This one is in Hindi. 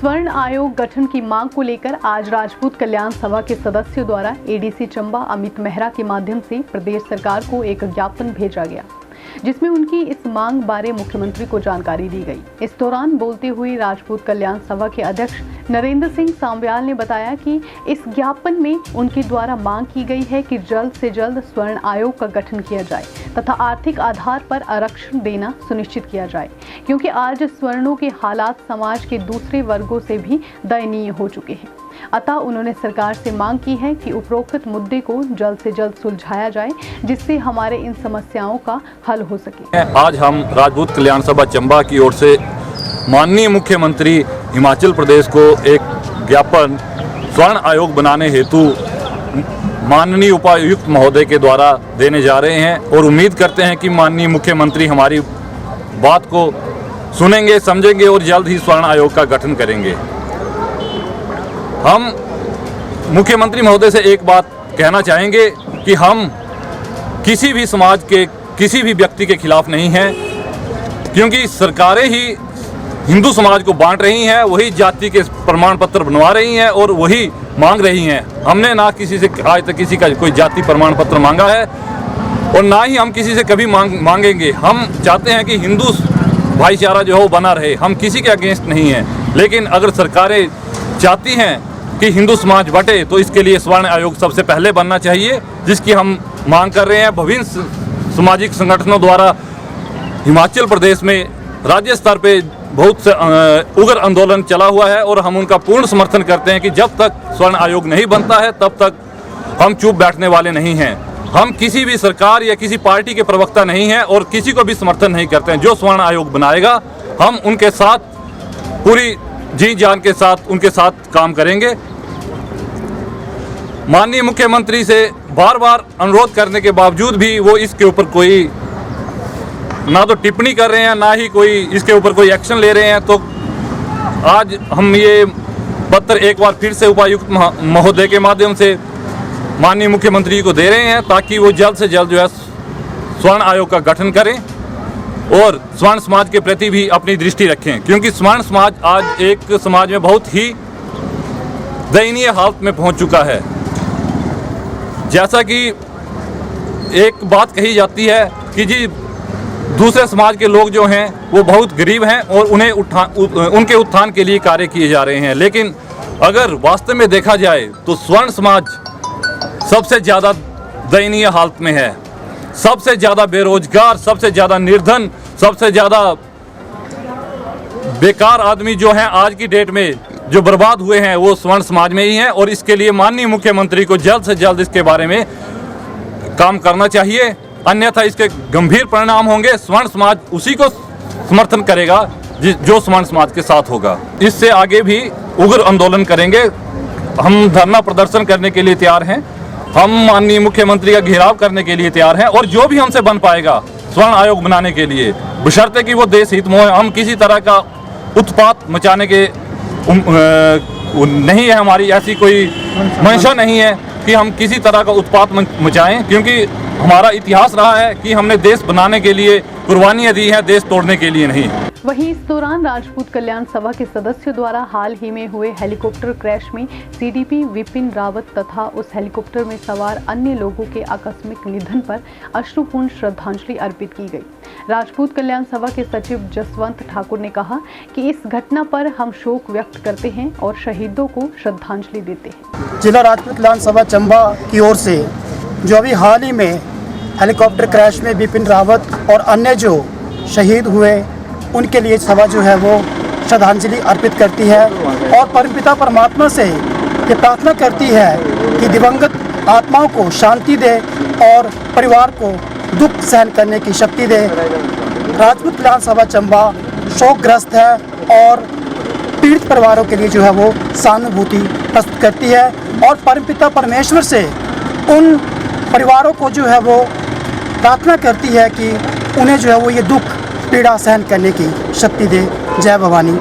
स्वर्ण आयोग गठन की मांग को लेकर आज राजपूत कल्याण सभा के सदस्यों द्वारा एडीसी चंबा अमित मेहरा के माध्यम से प्रदेश सरकार को एक ज्ञापन भेजा गया, जिसमें उनकी इस मांग बारे मुख्यमंत्री को जानकारी दी गई। इस दौरान बोलते हुए राजपूत कल्याण सभा के अध्यक्ष नरेंद्र सिंह सांब्याल ने बताया कि इस ज्ञापन में उनके द्वारा मांग की गई है कि जल्द से जल्द स्वर्ण आयोग का गठन किया जाए तथा आर्थिक आधार पर आरक्षण देना सुनिश्चित किया जाए, क्योंकि आज स्वर्णों के हालात समाज के दूसरे वर्गों से भी दयनीय हो चुके हैं। अतः उन्होंने सरकार से मांग की है कि उपरोक्त मुद्दे को जल्द से जल्द सुलझाया जाए, जिससे हमारे इन समस्याओं का हल हो सके। आज हम राजपूत कल्याण सभा चंबा की ओर से माननीय मुख्यमंत्री हिमाचल प्रदेश को एक ज्ञापन स्वर्ण आयोग बनाने हेतु माननीय उपायुक्त महोदय के द्वारा देने जा रहे हैं और उम्मीद करते हैं कि माननीय मुख्यमंत्री हमारी बात को सुनेंगे, समझेंगे और जल्द ही स्वर्ण आयोग का गठन करेंगे। हम मुख्यमंत्री महोदय से एक बात कहना चाहेंगे कि हम किसी भी समाज के किसी भी व्यक्ति के खिलाफ नहीं हैं, क्योंकि सरकारें ही हिंदू समाज को बांट रही हैं, वही जाति के प्रमाण पत्र बनवा रही हैं और वही मांग रही हैं। हमने ना किसी से आज तक किसी का कोई जाति प्रमाण पत्र मांगा है और ना ही हम किसी से कभी मांगेंगे। हम चाहते हैं कि हिंदू भाईचारा जो है वो बना रहे, हम किसी के अगेंस्ट नहीं हैं। लेकिन अगर सरकारें चाहती हैं कि हिंदू समाज बटे तो इसके लिए स्वर्ण आयोग सबसे पहले बनना चाहिए, जिसकी हम मांग कर रहे हैं। विभिन्न सामाजिक संगठनों द्वारा हिमाचल प्रदेश में राज्य स्तर पे बहुत से उग्र आंदोलन चला हुआ है और हम उनका पूर्ण समर्थन करते हैं कि जब तक स्वर्ण आयोग नहीं बनता है तब तक हम चुप बैठने वाले नहीं हैं। हम किसी भी सरकार या किसी पार्टी के प्रवक्ता नहीं हैं और किसी को भी समर्थन नहीं करते हैं। जो स्वर्ण आयोग बनाएगा हम उनके साथ पूरी जी जान के साथ उनके साथ काम करेंगे। माननीय मुख्यमंत्री से बार बार अनुरोध करने के बावजूद भी वो इसके ऊपर कोई ना तो टिप्पणी कर रहे हैं, ना ही कोई इसके ऊपर कोई एक्शन ले रहे हैं। तो आज हम ये पत्र एक बार फिर से उपायुक्त महोदय के माध्यम से माननीय मुख्यमंत्री को दे रहे हैं, ताकि वो जल्द से जल्द जो है स्वर्ण आयोग का गठन करें और स्वर्ण समाज के प्रति भी अपनी दृष्टि रखें, क्योंकि स्वर्ण समाज आज एक समाज में बहुत ही दयनीय हालत में पहुंच चुका है। जैसा कि एक बात कही जाती है कि जी दूसरे समाज के लोग जो हैं वो बहुत गरीब हैं और उनके उत्थान के लिए कार्य किए जा रहे हैं, लेकिन अगर वास्तव में देखा जाए तो स्वर्ण समाज सबसे ज़्यादा दयनीय हालत में है। सबसे ज़्यादा बेरोजगार, सबसे ज़्यादा निर्धन, सबसे ज़्यादा बेकार आदमी जो हैं आज की डेट में जो बर्बाद हुए हैं वो स्वर्ण समाज में ही हैं। और इसके लिए माननीय मुख्यमंत्री को जल्द से जल्द इसके बारे में काम करना चाहिए, अन्यथा इसके गंभीर परिणाम होंगे। स्वर्ण समाज उसी को समर्थन करेगा जो स्वर्ण समाज के साथ होगा। इससे आगे भी उग्र आंदोलन करेंगे। हम धरना प्रदर्शन करने के लिए तैयार हैं, हम माननीय मुख्यमंत्री का घेराव करने के लिए तैयार हैं और जो भी हमसे बन पाएगा स्वर्ण आयोग बनाने के लिए, बशर्ते कि वो देश हित में हो। हम किसी तरह का उत्पात मचाने के नहीं है, हमारी ऐसी कोई मंशा नहीं है कि हम किसी तरह का उत्पात मचाएं, क्योंकि हमारा इतिहास रहा है कि हमने देश बनाने के लिए कुर्बानियां दी हैं, देश तोड़ने के लिए नहीं। वहीं इस दौरान राजपूत कल्याण सभा के सदस्यों द्वारा हाल ही में हुए हेलीकॉप्टर क्रैश में सीडीपी विपिन रावत तथा उस हेलीकॉप्टर में सवार अन्य लोगों के आकस्मिक निधन पर अश्रुपूर्ण श्रद्धांजलि अर्पित की गई। राजपूत कल्याण सभा के सचिव जसवंत ठाकुर ने कहा कि इस घटना पर हम शोक व्यक्त करते हैं और शहीदों को श्रद्धांजलि देते हैं। जिला राजपूत कल्याण सभा चंबा की ओर से जो अभी हाल ही में हेलीकॉप्टर क्रैश में विपिन रावत और अन्य जो शहीद हुए उनके लिए सभा जो है वो श्रद्धांजलि अर्पित करती है और परमपिता परमात्मा से ये प्रार्थना करती है कि दिवंगत आत्माओं को शांति दे और परिवार को दुख सहन करने की शक्ति दे। राजपूत कल्याण सभा चंबा शोकग्रस्त है और पीड़ित परिवारों के लिए जो है वो सहानुभूति प्रस्तुत करती है और परमपिता परमेश्वर से उन परिवारों को जो है वो प्रार्थना करती है कि उन्हें जो है वो ये दुख पीड़ा सहन करने की शक्ति दे। जय भवानी।